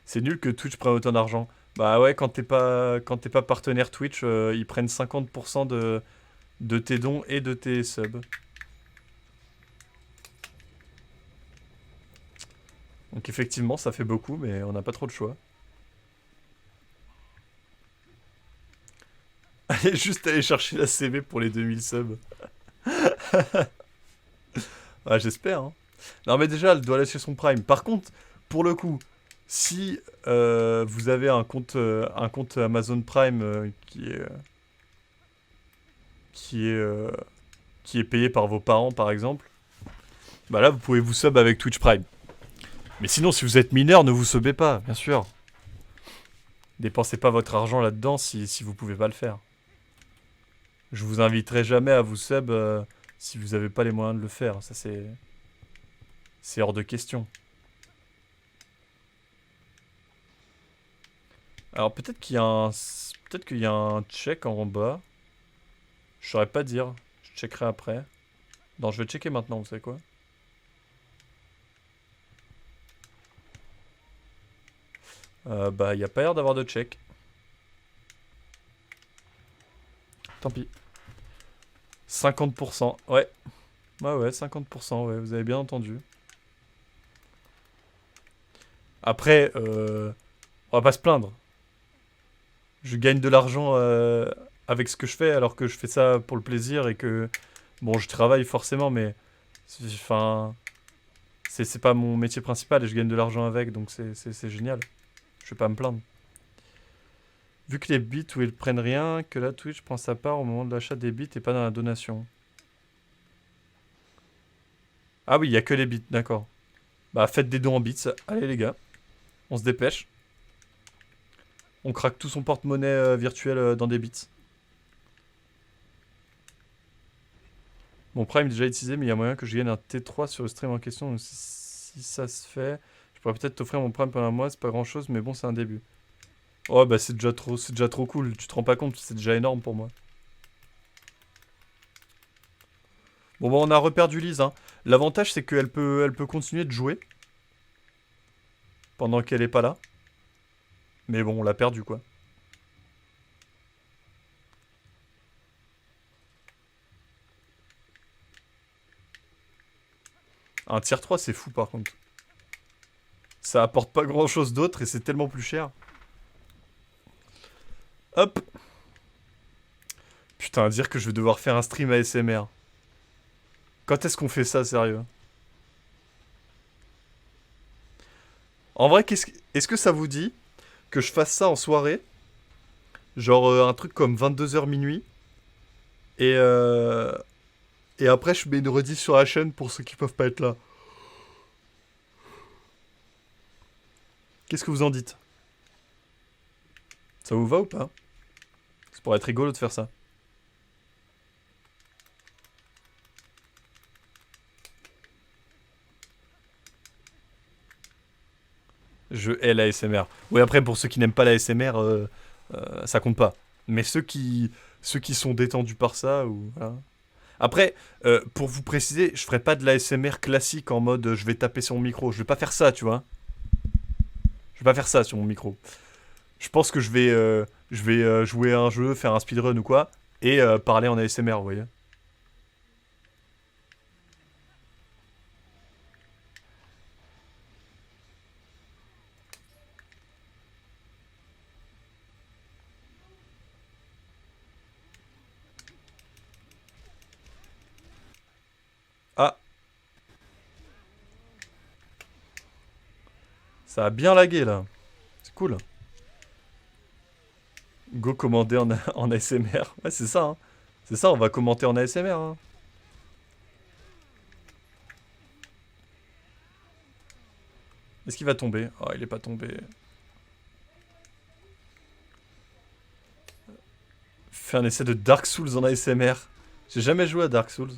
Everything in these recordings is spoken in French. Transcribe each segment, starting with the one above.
C'est nul que Twitch prenne autant d'argent. Bah ouais, quand t'es pas partenaire Twitch, ils prennent 50% de tes dons et de tes subs. Donc effectivement, ça fait beaucoup, mais on n'a pas trop de choix. Allez, juste aller chercher la CB pour les 2000 subs. Ah, j'espère, hein. Non, mais déjà, elle doit lâcher son prime. Par contre, pour le coup, si vous avez un compte Amazon Prime qui est, euh, qui est payé par vos parents, par exemple, bah là, vous pouvez vous sub avec Twitch Prime. Mais sinon, si vous êtes mineur, ne vous subez pas, bien sûr. Dépensez pas votre argent là-dedans si vous pouvez pas le faire. Je vous inviterai jamais à vous sub si vous n'avez pas les moyens de le faire. Ça, c'est hors de question. Alors, peut-être qu'il y a un check en bas. Je saurais pas dire. Je checkerai après. Non, je vais checker maintenant, vous savez quoi? Bah, il n'y a pas l'air d'avoir de check. Tant pis. 50%. Ouais. Ouais, ouais, 50%. Ouais, vous avez bien entendu. Après, on va pas se plaindre. Je gagne de l'argent avec ce que je fais, alors que je fais ça pour le plaisir et que, bon, je travaille forcément, mais, enfin, c'est pas mon métier principal et je gagne de l'argent avec, donc c'est génial. Je vais pas me plaindre. Vu que les bits où ils prennent rien, que là Twitch prend sa part au moment de l'achat des bits et pas dans la donation. Ah oui, il y a que les bits, d'accord. Bah faites des dons en bits. Allez les gars, on se dépêche. On craque tout son porte-monnaie virtuel dans des bits. Mon Prime est déjà utilisé, mais il y a moyen que je gagne un T3 sur le stream en question. Donc, si ça se fait, je pourrais peut-être t'offrir mon Prime pendant un mois. C'est pas grand-chose, mais bon, c'est un début. Oh bah c'est déjà trop cool. Tu te rends pas compte, c'est déjà énorme pour moi. Bon bah on a reperdu Lise, hein. L'avantage c'est qu'elle peut continuer de jouer pendant qu'elle est pas là. Mais bon, on l'a perdu quoi. Un tier 3 c'est fou par contre. Ça apporte pas grand chose d'autre et c'est tellement plus cher. Hop. Putain, dire que je vais devoir faire un stream ASMR. Quand est-ce qu'on fait ça, sérieux? En vrai, est-ce que ça vous dit que je fasse ça en soirée? Genre un truc comme 22h minuit. Et, et après, je mets une rediff sur la chaîne pour ceux qui peuvent pas être là. Qu'est-ce que vous en dites? Ça vous va ou pas? Ça pourrait être rigolo de faire ça. Je hais la SMR. Oui, après, pour ceux qui n'aiment pas la SMR, ça compte pas. Mais ceux qui sont détendus par ça, ou voilà. Après, pour vous préciser, je ferai pas de la SMR classique en mode je vais taper sur mon micro. Je vais pas faire ça, tu vois. Je vais pas faire ça sur mon micro. Je pense que je vais jouer à un jeu, faire un speedrun ou quoi, et parler en ASMR, vous voyez. Ah, ça a bien lagué là. C'est cool. Go commander en ASMR. Ouais, c'est ça, hein. C'est ça, on va commenter en ASMR, hein. Est-ce qu'il va tomber? Oh, il est pas tombé. Fais un essai de Dark Souls en ASMR. J'ai jamais joué à Dark Souls.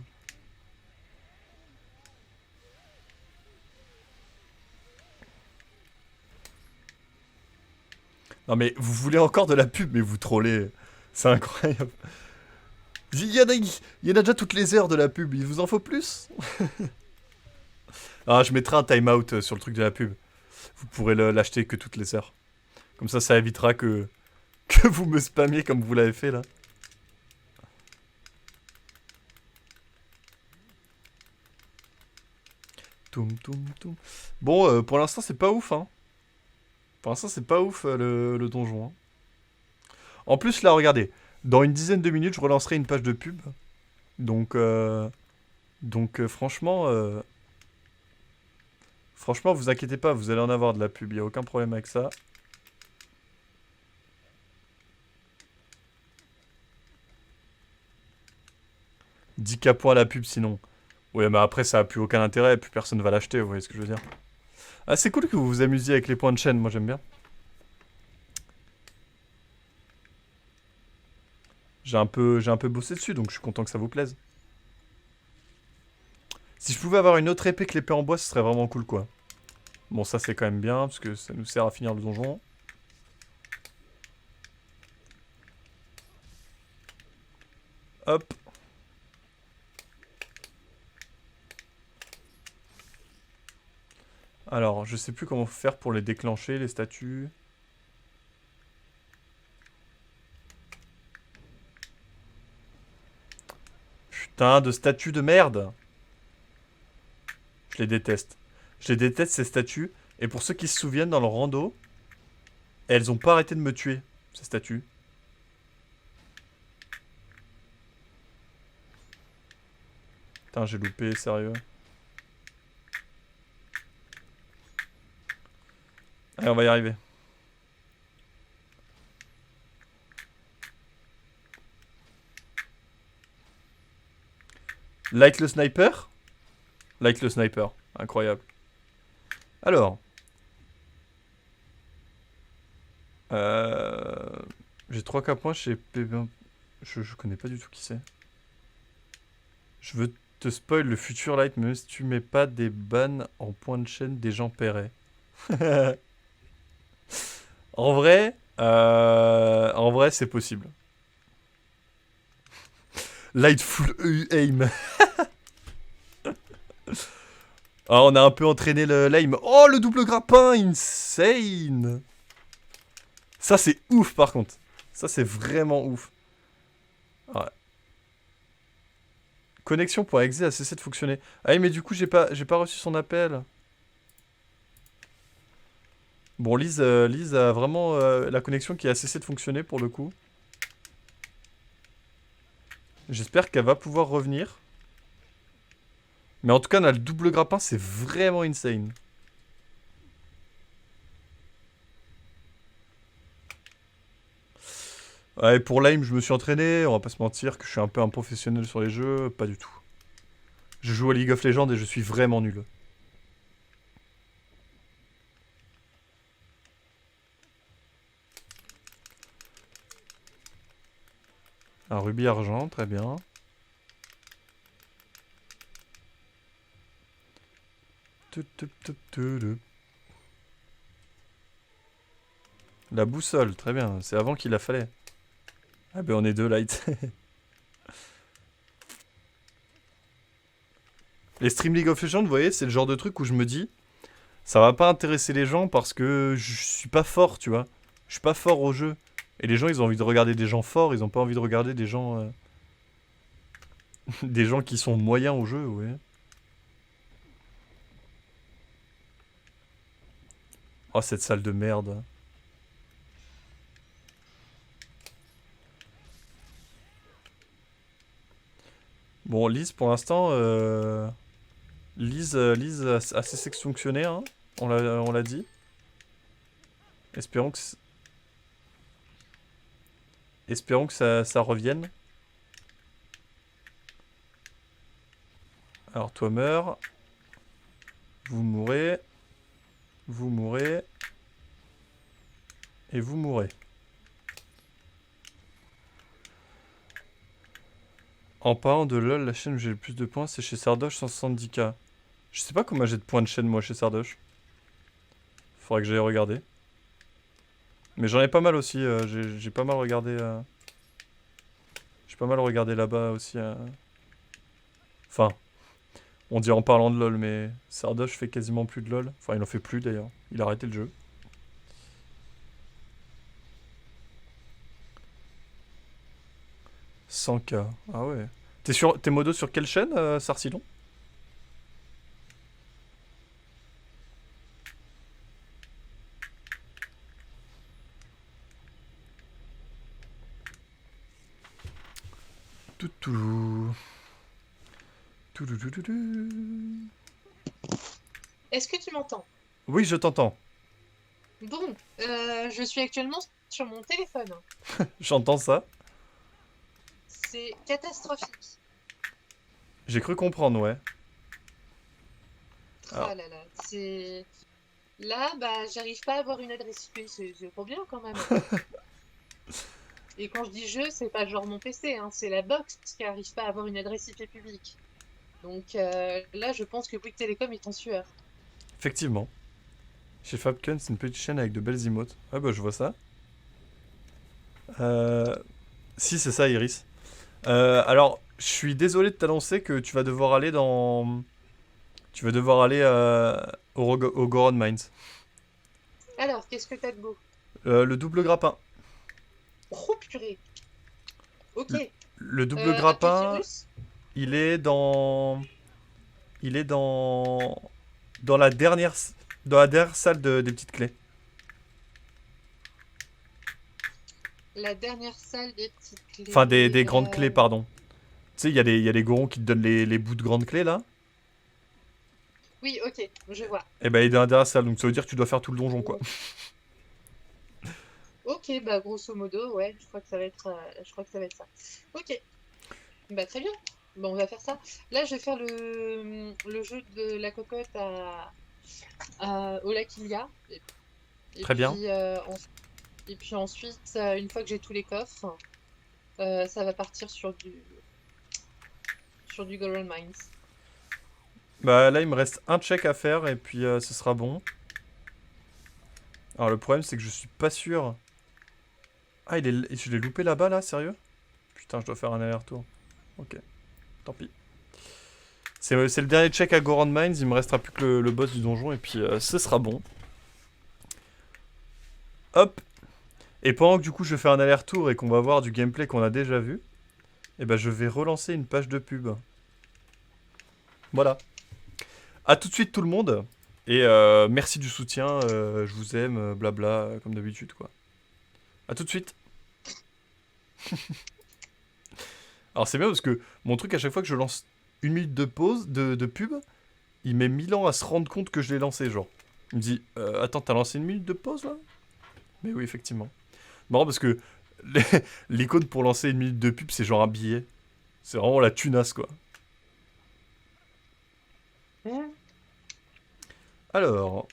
Non mais vous voulez encore de la pub, mais vous trollez. C'est incroyable. Il y en a déjà toutes les heures de la pub, il vous en faut plus? Ah, je mettrai un timeout sur le truc de la pub. Vous pourrez l'acheter que toutes les heures. Comme ça évitera que vous me spammiez comme vous l'avez fait là. Toum, toum, toum. Bon, pour l'instant, c'est pas ouf, hein. Pour l'instant, c'est pas ouf le donjon. Hein. En plus, là, regardez. Dans une dizaine de minutes, je relancerai une page de pub. Donc, franchement, vous inquiétez pas, vous allez en avoir de la pub. Y a aucun problème avec ça. « 10K points à la pub sinon. Ouais, mais après, ça a plus aucun intérêt, plus personne va l'acheter, vous voyez ce que je veux dire. Ah, c'est cool que vous vous amusiez avec les points de chaîne, moi j'aime bien. J'ai un peu bossé dessus, donc je suis content que ça vous plaise. Si je pouvais avoir une autre épée que l'épée en bois, ce serait vraiment cool, quoi. Bon, ça c'est quand même bien, parce que ça nous sert à finir le donjon. Hop. Alors, je sais plus comment faire pour les déclencher, les statues. Putain de statues de merde. Je les déteste. Je les déteste, ces statues. Et pour ceux qui se souviennent, dans le rando, elles ont pas arrêté de me tuer, ces statues. Putain, j'ai loupé, sérieux. Allez, on va y arriver. Like le sniper? Like le sniper. Incroyable. Alors. J'ai 3K points chez PB1. Je connais pas du tout qui c'est. Je veux te spoil le futur light, mais si tu mets pas des bans en point de chaîne, des gens paieraient. En vrai, c'est possible. Light full aim. Ah, on a un peu entraîné l'aim. Oh, le double grappin, insane. Ça, c'est ouf, par contre. Ça, c'est vraiment ouf. Ouais. Connexion.exe a cessé de fonctionner. Ah oui, mais du coup, j'ai pas reçu son appel. Bon, Lise a vraiment la connexion qui a cessé de fonctionner, pour le coup. J'espère qu'elle va pouvoir revenir. Mais en tout cas, on a le double grappin, c'est vraiment insane. Ouais, pour l'aim, je me suis entraîné. On va pas se mentir que je suis un peu un professionnel sur les jeux. Pas du tout. Je joue à League of Legends et je suis vraiment nul. Un rubis argent, très bien. La boussole, très bien. C'est avant qu'il la fallait. Ah ben on est deux light. Les stream League of Legends, vous voyez, c'est le genre de truc où je me dis, ça va pas intéresser les gens parce que je suis pas fort, tu vois. Je suis pas fort au jeu. Et les gens, ils ont envie de regarder des gens forts, ils ont pas envie de regarder des gens... des gens qui sont moyens au jeu, ouais. Oh, cette salle de merde. Bon, Lise, pour l'instant, Lise a cessé de fonctionner, hein. On l'a dit. Espérons que ça revienne. Alors, toi meurs. Vous mourrez. Vous mourrez. Et vous mourrez. En parlant de LoL, la chaîne où j'ai le plus de points, c'est chez Sardoche, 170K. Je sais pas combien j'ai de points de chaîne, moi, chez Sardoche. Faudrait que j'aille regarder. Mais j'en ai pas mal aussi. J'ai pas mal regardé... J'ai pas mal regardé là-bas aussi. Enfin... On dit en parlant de LoL, mais Sardoche fait quasiment plus de LoL. Enfin, il en fait plus d'ailleurs. Il a arrêté le jeu. « 100K. Ah ouais. T'es modo sur quelle chaîne, Sarcillon? Toutou. Touloulouloulou. Est-ce que tu m'entends? Oui, je t'entends. Bon, je suis actuellement sur mon téléphone. J'entends ça. C'est catastrophique. J'ai cru comprendre, ouais. Ah Alors, là là, c'est... Là, bah, j'arrive pas à avoir une adresse IP, c'est trop bien quand même. Et quand je dis je, c'est pas genre mon PC, hein, c'est la box qui arrive pas à avoir une adresse IP publique. Donc là, je pense que Bouygues Télécom est en sueur. effectivement. Chez Fabcon, c'est une petite chaîne avec de belles emotes. Ah bah, je vois ça. Euh... Si, c'est ça, Iris. Alors, je suis désolé de t'annoncer que tu vas devoir aller dans... Tu vas devoir aller au Goron Mines. Alors, qu'est-ce que t'as de beau? Le double grappin. Oh purée! Ok. Le double Appelle grappin, Virus? il est dans... Il est dans... Dans la dernière... Dans la dernière salle des petites clés. La dernière salle des petites Enfin, clés. des grandes clés, pardon. Tu sais, il y a des gorons qui te donnent les bouts de grandes clés, là. Oui, ok, je vois. Et ben, il est dans la dernière salle, donc ça veut dire que tu dois faire tout le donjon, quoi. Ok, bah grosso modo, ouais, je crois que ça va être, je crois que ça va être ça. Ok, bah très bien. Bon, on va faire ça. Là, je vais faire le jeu de la cocotte au lac Ilia. Et Très bien. puis, et puis ensuite, une fois que j'ai tous les coffres, ça va partir sur du Gold Mines. Bah, là, il me reste un check à faire, et puis ce sera bon. Alors, le problème, c'est que je suis pas sûr... Ah, je l'ai loupé là-bas, là, sérieux? Putain, je dois faire un aller-retour. Ok, tant pis. C'est le dernier check à Goron Mines, il me restera plus que le boss du donjon, et puis ce sera bon. Hop. Et pendant que du coup je fais un aller-retour et qu'on va voir du gameplay qu'on a déjà vu, et ben je vais relancer une page de pub. Voilà. A tout de suite tout le monde. Et merci du soutien, je vous aime, blabla, comme d'habitude quoi. A tout de suite. Alors c'est bien parce que mon truc à chaque fois que je lance une minute de pause, de pub, il met 1000 ans à se rendre compte que je l'ai lancé genre. Il me dit, attends, t'as lancé une minute de pause là? Mais oui, effectivement. Marrant parce que l'icône pour lancer une minute de pub, c'est genre un billet. C'est vraiment la tunasse, quoi. Hein. Alors,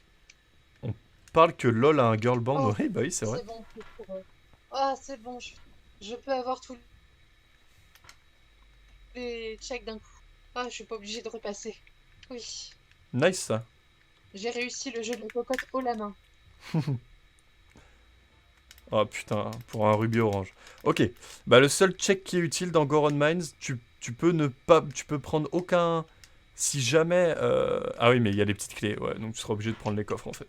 on parle que LoL a un girl band. Oh, Oui, bah oui, c'est vrai. c'est bon, c'est bon. Ah, c'est bon, je peux avoir tous les checks d'un coup. Ah, je suis pas obligée de repasser. Oui, Nice, ça. j'ai réussi le jeu de la cocotte haut la main. Oh putain, pour un rubis orange. Ok, bah le seul check qui est utile dans Goron Mines, tu peux ne pas... Tu peux prendre aucun... Si jamais... Ah oui, mais il y a les petites clés, ouais, donc tu seras obligé de prendre les coffres, en fait.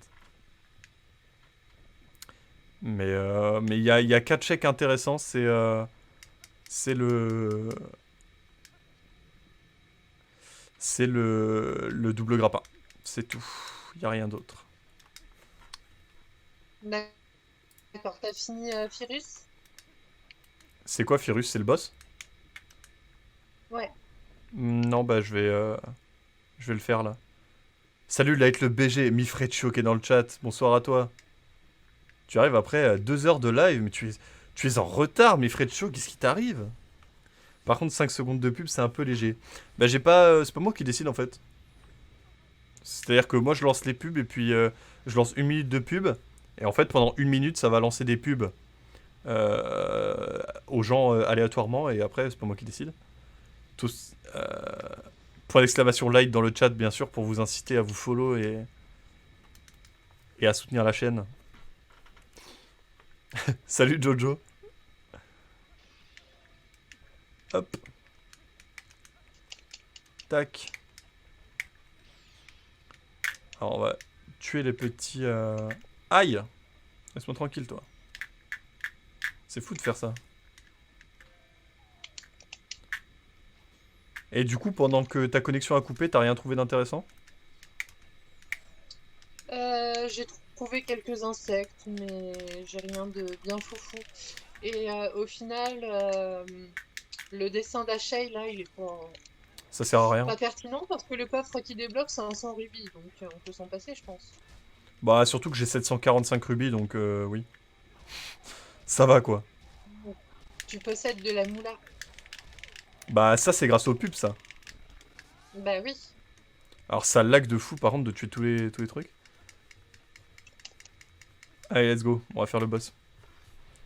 Mais il y a 4 checks intéressants, c'est le... C'est le double grappin. C'est tout. Il n'y a rien d'autre. D'accord, t'as fini Firus? C'est quoi, Firus? C'est le boss? Ouais. Non, bah je vais le faire là. Salut, Light le BG, Mifreccio qui est dans le chat. Bonsoir à toi. Tu arrives après 2 heures de live, mais tu es en retard, Mifreccio. Qu'est-ce qui t'arrive? Par contre, 5 secondes de pub, c'est un peu léger. Bah j'ai pas... c'est pas moi qui décide en fait. C'est-à-dire que moi je lance les pubs et puis je lance une minute de pub. Et en fait, pendant une minute, ça va lancer des pubs aux gens aléatoirement. Et après, c'est pas moi qui décide. Tous, point d'exclamation light dans le chat, bien sûr, pour vous inciter à vous follow et à soutenir la chaîne. Salut Jojo. Hop. Tac. Alors on va tuer les petits... Aïe! Laisse-moi tranquille, toi. C'est fou de faire ça. Et du coup, pendant que ta connexion a coupé, t'as rien trouvé d'intéressant? J'ai trouvé quelques insectes, mais j'ai rien de bien foufou. Et au final, le dessin d'Ashay, là, il est Ça sert à rien. pas pertinent parce que le coffre qui débloque, c'est un 100 rubis, donc on peut s'en passer, je pense. Bah, surtout que j'ai 745 rubis, donc oui. Ça va, quoi. Tu possèdes de la moula. Bah, ça, c'est grâce aux pubs, ça. Bah oui. Alors, ça lag de fou, par contre, de tuer tous les trucs. Allez, let's go. On va faire le boss.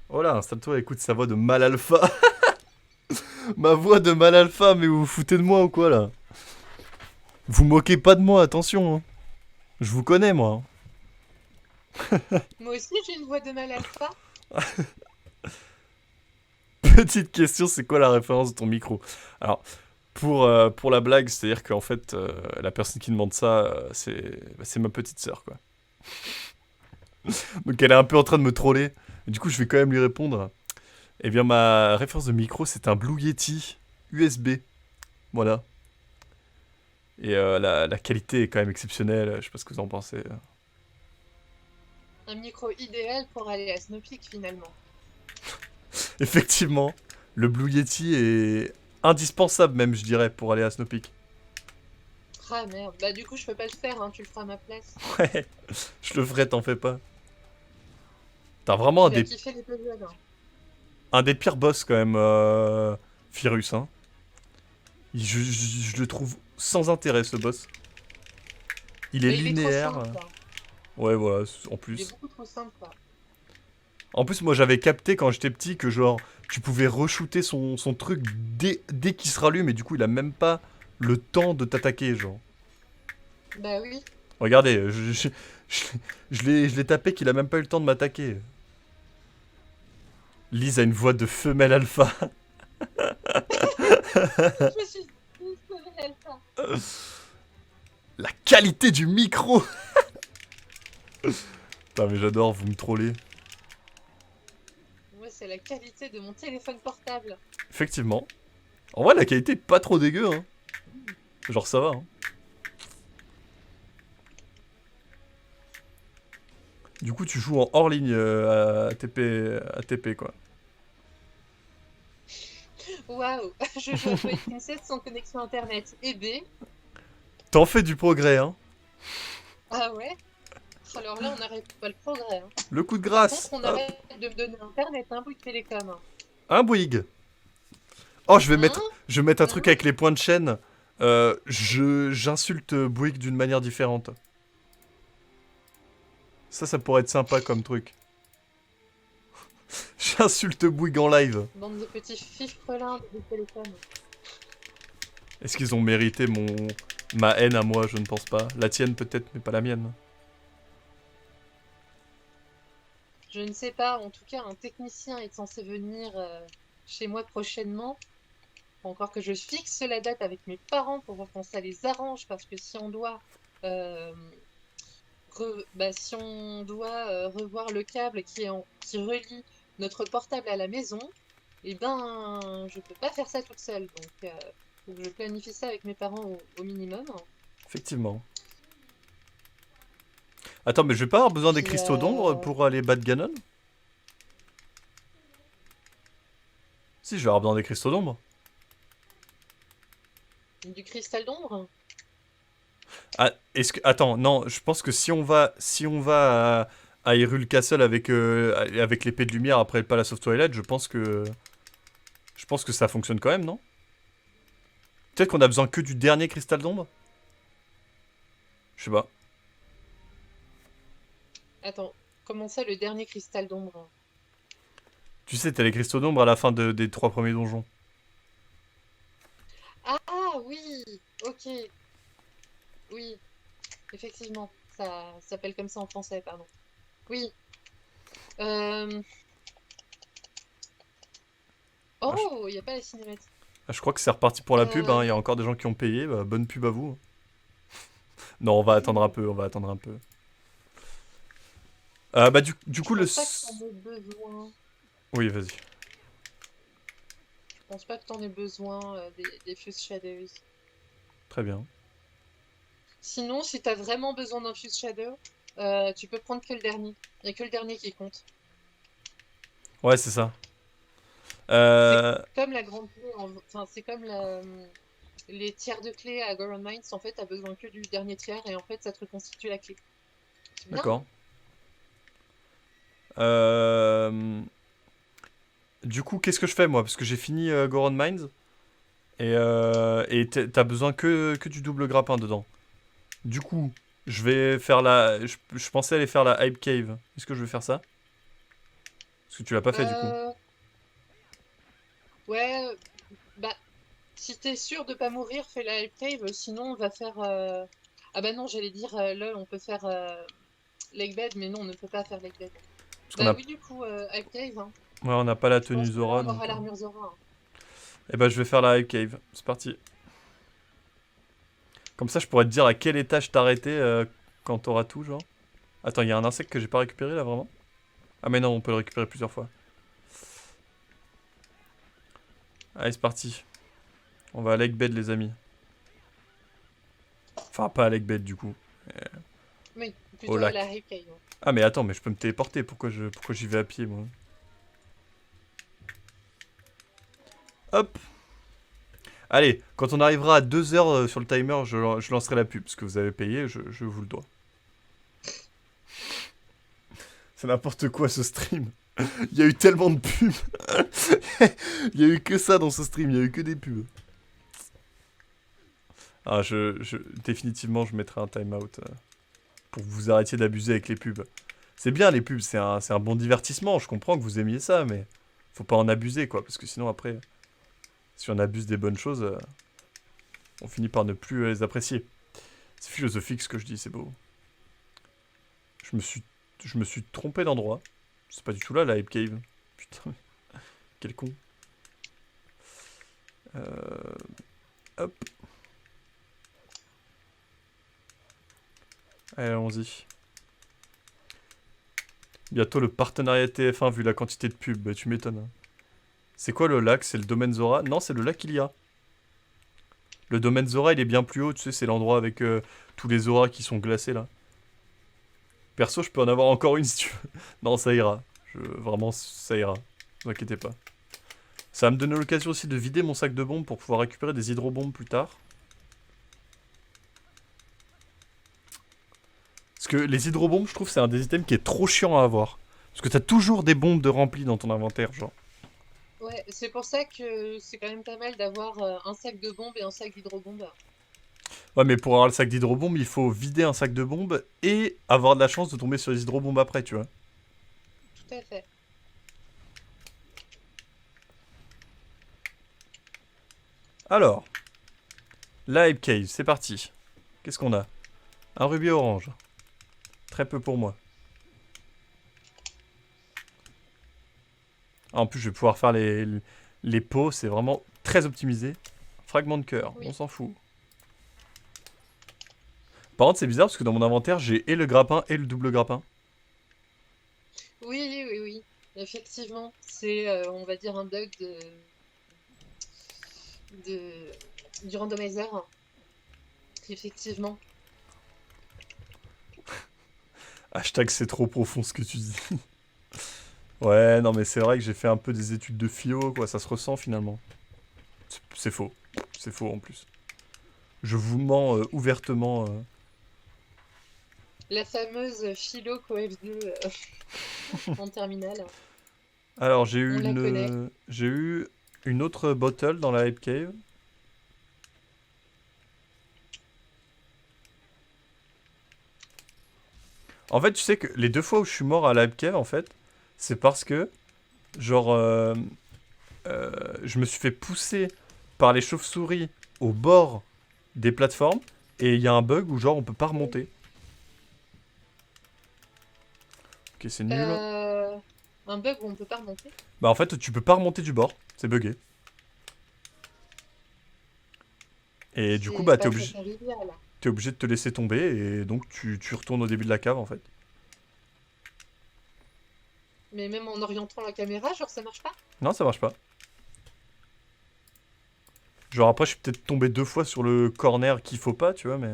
Oh là, installe-toi, écoute sa voix de mal alpha. Ma voix de mal alpha, mais vous vous foutez de moi ou quoi, là? Vous moquez pas de moi, attention, hein. Je vous connais, moi, Moi aussi, j'ai une voix de mal alpha. Petite question, c'est quoi la référence de ton micro? Alors, pour la blague, c'est-à-dire qu'en fait, la personne qui demande ça, c'est ma petite sœur, quoi. Donc elle est un peu en train de me troller. Et du coup, je vais quand même lui répondre. Eh bien, ma référence de micro, c'est un Blue Yeti USB. Voilà. Et la qualité est quand même exceptionnelle. Je sais pas ce que vous en pensez. Un micro idéal pour aller à Snowpeak, finalement. Effectivement, le Blue Yeti est indispensable même, je dirais, pour aller à Snowpeak. Ah merde. Bah du coup, je peux pas le faire, hein, tu le feras à ma place. Ouais, je le ferai, t'en fais pas. T'as vraiment Tu vas kiffer les puzzles, hein. un des pires boss quand même, Firus. Hein. Je le trouve sans intérêt ce boss. Il est Mais il est trop linéaire. simple, là. Ouais, voilà, en Il est plus. beaucoup trop simple, quoi. En plus, moi j'avais capté quand j'étais petit que genre, tu pouvais re-shooter son truc dès qu'il se rallume et du coup il a même pas le temps de t'attaquer, genre. Bah oui. Regardez, je, je l'ai tapé qu'il a même pas eu le temps de m'attaquer. Lise a une voix de femelle alpha. Je me suis dit, c'est alpha. La qualité du micro. Putain mais j'adore, vous me trollez. Moi, c'est la qualité de mon téléphone portable. Effectivement. En vrai la qualité est pas trop dégueu, hein. Genre ça va, hein. Du coup tu joues en hors ligne à TP quoi. Waouh. Je joue à Toy Princess sans connexion internet. Et B. T'en fais du progrès, hein. Ah ouais. Alors là, on n'arrête pas le progrès, hein. Le coup de Par contre, grâce. on Hop. arrête de me donner internet, hein, Bouygues Télécom, hein. Un Bouygues. Oh, Hein. je vais mettre un Hein. truc avec les points de chaîne. J'insulte Bouygues d'une manière différente. Ça pourrait être sympa comme truc. J'insulte Bouygues en live. Bande de petits fifrelins de Bouygues Télécom. Est-ce qu'ils ont mérité ma haine à moi? Je ne pense pas. La tienne peut-être, mais pas la mienne. Je ne sais pas, en tout cas, un technicien est censé venir chez moi prochainement. Faut encore que je fixe la date avec mes parents pour voir quand ça les arrange, parce que si on doit, euh, si on doit revoir le câble qui relie notre portable à la maison, eh ben, je peux pas faire ça toute seule. Donc, faut que je planifie ça avec mes parents au minimum. Effectivement. Attends, mais je vais pas avoir besoin des Puis, cristaux d'ombre pour aller battre Ganon? Si, je vais avoir besoin des cristaux d'ombre. du cristal d'ombre. Ah, est-ce que... Attends, non, je pense que si on va à Hyrule Castle avec l'épée de lumière après le Palace of Twilight, je pense que ça fonctionne quand même, non? Peut-être qu'on a besoin que du dernier cristal d'ombre? Je sais pas. Attends, comment ça, le dernier cristal d'ombre? Tu sais, t'as les cristaux d'ombre à la fin des 3 premiers donjons. Ah oui, ok, oui, effectivement, ça s'appelle comme ça en français, pardon. Oui. euh, Ah, je, Oh, il n'y a pas la cinématique. je crois que c'est reparti pour la pub, hein. Il y a Euh, encore des gens qui ont payé. Bah, bonne pub à vous. Non, on va attendre un peu, on va attendre un peu. Bah du Je coup, le... pense pas que t'en aies besoin. Oui, vas-y. Je pense pas que t'en aies besoin des Fuse Shadows. Très bien. Sinon, si t'as vraiment besoin d'un Fuse Shadow, tu peux prendre que le dernier. Il n'y a que le dernier qui compte. Ouais, c'est ça. C'est Euh... comme la grande clé, enfin, c'est comme les tiers de clé à Goron Mines. En fait, t'as besoin que du dernier tiers et en fait, ça te reconstitue la clé. C'est bien, D'accord. hein? Euh... Du coup, qu'est-ce que je fais moi? Parce que j'ai fini Goron Mines et t'as besoin que du double grappin dedans. Du coup, je vais faire la. Je pensais aller faire la Hype Cave. Est-ce que je vais faire ça? Parce que tu l'as pas fait du coup. Euh, ouais, bah, si t'es sûr de pas mourir, fais la Hype Cave. Sinon, on va faire. Ah bah non, j'allais dire, lol, on peut faire Lake Bed, mais non, on ne peut pas faire Lake Bed. Parce qu'on Bah a. oui, du coup, Hype Cave, hein. Ouais, on n'a pas la Je tenue pense Zora qu'on donc. aura l'armure Zora, hein. Eh ben, je vais faire la Hype Cave. C'est parti. Comme ça, je pourrais te dire à quel étage t'arrêter quand t'auras tout, genre. Attends, il y a un insecte que j'ai pas récupéré là vraiment? Ah, mais non, on peut le récupérer plusieurs fois. Allez, c'est parti. On va à Lake Bed, les amis. Enfin, pas à Lake Bed du coup. Oui, Au plutôt la lac. Hype Cave, hein. Ah, mais attends, mais je peux me téléporter. Pourquoi j'y vais à pied, moi? Hop. Allez, quand on arrivera à 2 heures sur le timer, je lancerai la pub. Parce que vous avez payé, je vous le dois. C'est n'importe quoi ce stream. Il y a eu tellement de pubs. Il y a eu que ça dans ce stream, il y a eu que des pubs. Ah, définitivement, je mettrai un timeout pour que vous arrêtiez d'abuser avec les pubs. C'est bien les pubs, c'est un bon divertissement. Je comprends que vous aimiez ça, mais faut pas en abuser quoi, parce que sinon après, si on abuse des bonnes choses, on finit par ne plus les apprécier. C'est philosophique ce que je dis, c'est beau. Je me suis, je me suis trompé d'endroit. C'est pas du tout là la Hype Cave. Putain, quel con. Euh, Hop. Allez, allons-y. Bientôt le partenariat TF1 vu la quantité de pubs, bah, tu m'étonnes, hein. C'est quoi le lac? C'est le domaine Zora? Non, c'est le lac Ilia. Le domaine Zora, il est bien plus haut, tu sais, c'est l'endroit avec tous les Zora qui sont glacés là. Perso, je peux en avoir encore une si tu veux. Non, ça ira. Vraiment, ça ira. Ne vous inquiétez pas. Ça va me donner l'occasion aussi de vider mon sac de bombes pour pouvoir récupérer des hydrobombes plus tard. Parce que les hydrobombes, je trouve, c'est un des items qui est trop chiant à avoir. Parce que t'as toujours des bombes de remplies dans ton inventaire, genre. Ouais, c'est pour ça que c'est quand même pas mal d'avoir un sac de bombes et un sac d'hydrobombes. Ouais, mais pour avoir le sac d'hydrobombes, il faut vider un sac de bombes et avoir de la chance de tomber sur les hydrobombes après, tu vois. Tout à fait. Alors, la Hype Cave, c'est parti. Qu'est-ce qu'on a? Un rubis orange. Très peu pour moi. Ah, en plus, je vais pouvoir faire les pots, c'est vraiment très optimisé. Fragment de cœur, on Oui. s'en fout. Par contre, c'est bizarre parce que dans mon inventaire, j'ai et le grappin et le double grappin. Oui, oui, oui. Effectivement, c'est, on va dire, un bug de, du randomizer. Effectivement. Hashtag c'est trop profond ce que tu dis. Ouais, non mais c'est vrai que j'ai fait un peu des études de philo, quoi, ça se ressent finalement. C'est faux. C'est faux en plus. Je vous mens ouvertement. La fameuse philo CoF2 en terminale. Alors, On la connaît. j'ai eu une autre bottle dans la Hype Cave. En fait, tu sais que les deux fois où je suis mort à la Hype Cave, en fait, c'est parce que, genre, je me suis fait pousser par les chauves-souris au bord des plateformes et il y a un bug où, genre, on peut pas remonter. Ok, c'est nul. Euh, un bug où on peut pas remonter. Bah, en fait, tu peux pas remonter du bord, c'est buggé. Et du coup, C'est bah, t'es pas très obligé. convivial. t'es obligé de te laisser tomber et donc tu retournes au début de la cave en fait. Mais même en orientant la caméra, genre ça marche pas? Non, ça marche pas. Genre après, je suis peut-être tombé 2 fois sur le corner qu'il faut pas, tu vois, mais...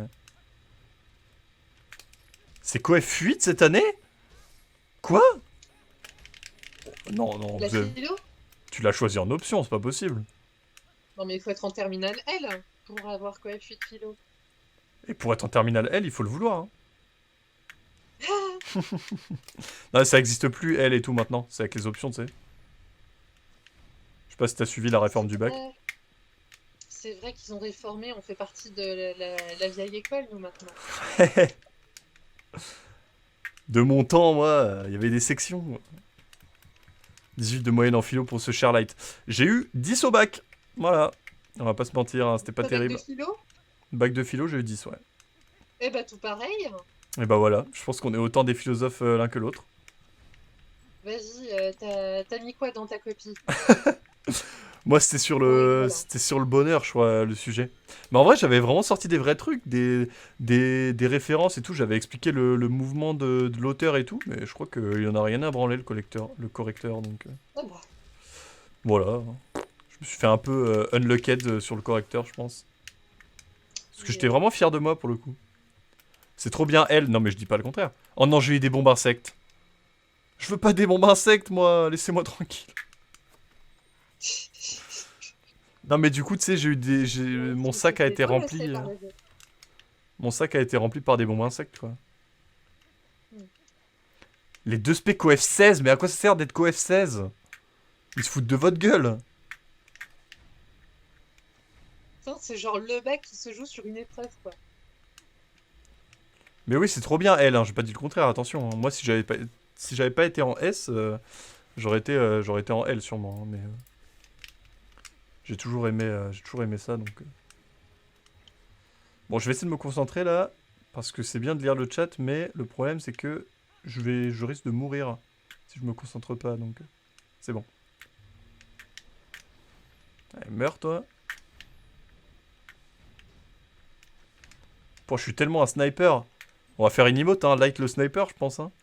C'est quoi, F8 cette année? Quoi? Non, non, La philo? tu l'as choisi en option, c'est pas possible. Non mais il faut être en terminale L pour avoir quoi F8 philo. Et pour être en terminale L, il faut le vouloir. Hein. Non, ça existe plus, L et tout maintenant. C'est avec les options, tu sais. Je sais pas si t'as suivi la réforme du bac. C'est vrai qu'ils ont réformé, on fait partie de la vieille école, nous, maintenant. De mon temps, moi, il y avait des sections. 18 de moyenne en philo pour ce Sharelight. J'ai eu 10 au bac. Voilà. On va pas se mentir, hein, c'était pas terrible. Bac de philo? Bac de philo, j'ai eu 10, ouais. Eh bah tout pareil. Et bah voilà, je pense qu'on est autant des philosophes l'un que l'autre. Vas-y, t'as mis quoi dans ta copie? Moi, c'était sur Oui, le, voilà. c'était sur le bonheur, je crois, le sujet. Mais en vrai, j'avais vraiment sorti des vrais trucs, des références et tout. J'avais expliqué le mouvement de l'auteur et tout, mais je crois qu'il y en a rien à branler, le correcteur. Donc Ah bah, voilà. Je me suis fait un peu unlocked sur le correcteur, je pense. Parce que j'étais vraiment fier de moi pour le coup. C'est trop bien, elle. Non, mais je dis pas le contraire. Oh non, j'ai eu des bombes insectes. Je veux pas des bombes insectes, moi. Laissez-moi tranquille. Non, mais du coup, tu sais, mon sac a été rempli. Mon sac a été rempli par des bombes insectes, quoi. Les 2 spé coef 16, mais à quoi ça sert d'être coef 16? Ils se foutent de votre gueule. C'est genre le bac qui se joue sur une épreuve, quoi. Mais oui, c'est trop bien, elle, hein. J'ai pas dit le contraire, attention. Hein. Moi, si j'avais pas été en S, j'aurais été en L sûrement. Hein, mais j'ai toujours aimé ça, donc. Bon, je vais essayer de me concentrer là, parce que c'est bien de lire le chat, mais le problème c'est que je risque de mourir si je me concentre pas, donc c'est bon. Allez, meurs toi. Bon, je suis tellement un sniper. On va faire une emote, hein, light le sniper, je pense. Hein.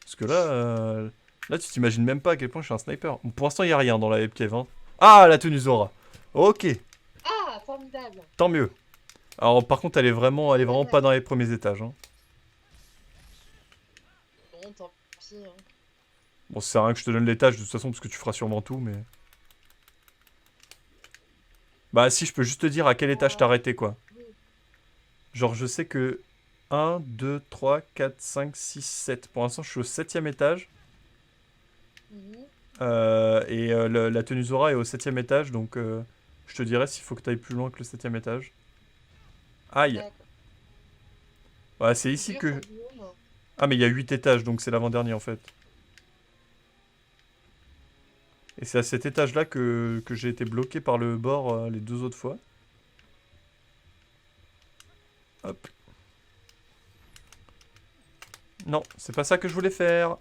Parce que là, tu t'imagines même pas à quel point je suis un sniper. Bon, pour l'instant, il y a rien dans la webcam. Hein. Ah, la tenue Zora. Ok, Ah, formidable. tant mieux. Alors, par contre, elle est vraiment pas dans les premiers étages. Hein. Bon, tant pis. Hein. Bon, ça sert à rien que je te donne l'étage de toute façon, parce que tu feras sûrement tout, mais... Bah si, je peux juste te dire à quel étage t'arrêter, quoi. Genre, je sais que 1, 2, 3, 4, 5, 6, 7. Pour l'instant, je suis au 7ème étage. La tenue Zora est au 7ème étage, donc je te dirai s'il faut que tu ailles plus loin que le 7ème étage. Aïe. Ouais, c'est ici que... Ah, mais il y a 8 étages, donc c'est l'avant-dernier, en fait. Et c'est à cet étage-là que j'ai été bloqué par le bord les 2 autres fois. Hop. Non, c'est pas ça que je voulais faire.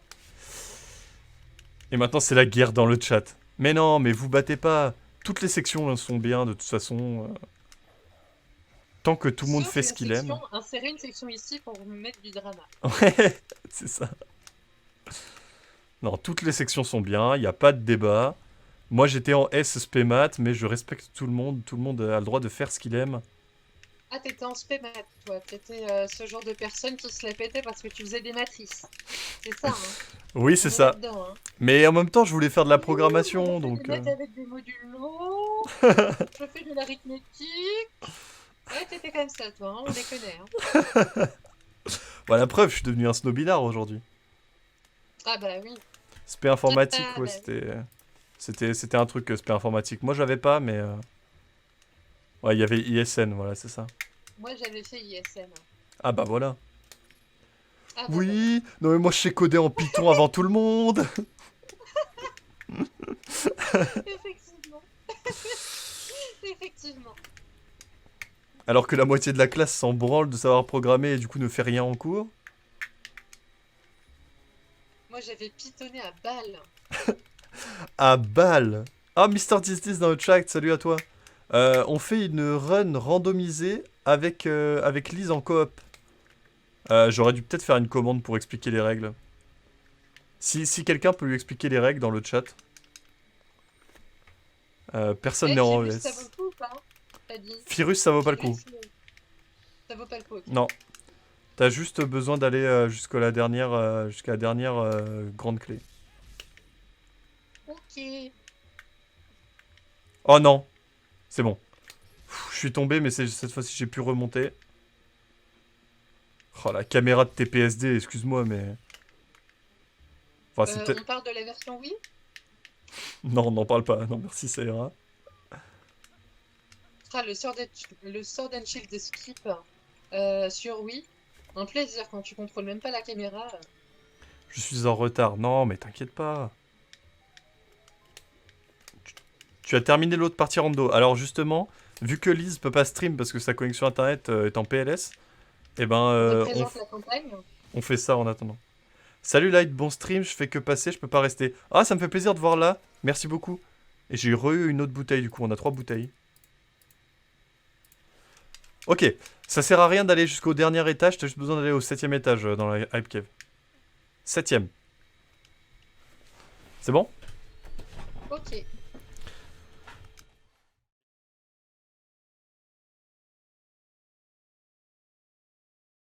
Et maintenant, c'est la guerre dans le chat. Mais non, mais vous battez pas. Toutes les sections sont bien, de toute façon. Tant que tout le monde fait ce qu'il aime. Insérer une section ici pour vous mettre du drama. Ouais, c'est ça. Non, toutes les sections sont bien, il n'y a pas de débat. Moi, j'étais en S spé maths, mais je respecte tout le monde. Tout le monde a le droit de faire ce qu'il aime. Ah, t'étais en spé maths, toi. T'étais ce genre de personne qui se la pétait parce que tu faisais des matrices. C'est ça, hein. Oui, c'est ça. Hein. Mais en même temps, je voulais faire de la programmation, oui, donc... avec des modules lourds, je fais de l'arithmétique... Ouais, t'étais comme ça, toi, hein, on les connaît. Hein. Bah, la preuve, je suis devenu un snobinard aujourd'hui. Ah bah oui. Spé informatique, ouais, c'était un truc, spé informatique. Moi, j'avais pas, mais... Ouais, il y avait ISN, voilà, c'est ça. Moi, j'avais fait ISN. Ah bah voilà. Ah, bah, oui, voilà. Non mais moi, je sais coder en Python avant tout le monde. Effectivement. Effectivement. Alors que la moitié de la classe s'en branle de savoir programmer et du coup ne fait rien en cours. Moi, j'avais pythonné à balle. À balle. Ah, Mister 1010 dans le chat, salut à toi. On fait une run randomisée avec Lise en coop. J'aurais dû peut-être faire une commande pour expliquer les règles. Si quelqu'un peut lui expliquer les règles dans le chat. Personne n'est en Virus, ça vaut ES. le coup ou pas? T'as dit. Virus, ça vaut pas le coup. Virus, ça vaut pas le coup, ok. Non. T'as juste besoin d'aller jusqu'à la dernière grande clé. Ok. Oh non. C'est bon. Je suis tombé, mais cette fois-ci, j'ai pu remonter. Oh, la caméra de TPSD, excuse-moi, mais... Enfin, c'est peut-être... On parle de la version Wii? Non, on n'en parle pas. Non, merci, ça ira. Ah, le Sword and Shield de Skip sur Wii. Un plaisir quand tu contrôles même pas la caméra. Je suis en retard. Non, mais t'inquiète pas. Tu as terminé l'autre partie rando. Alors justement, vu que Lise peut pas stream parce que sa connexion internet est en PLS, eh ben, Représente la campagne. on fait ça en attendant. Salut Light, bon stream, je fais que passer, je peux pas rester. Ah, ça me fait plaisir de voir là. Merci beaucoup. Et j'ai eu une autre bouteille du coup, on a 3 bouteilles. Ok, ça sert à rien d'aller jusqu'au dernier étage, t'as juste besoin d'aller au 7ème étage dans la Hype Cave. 7ème. C'est bon? Ok.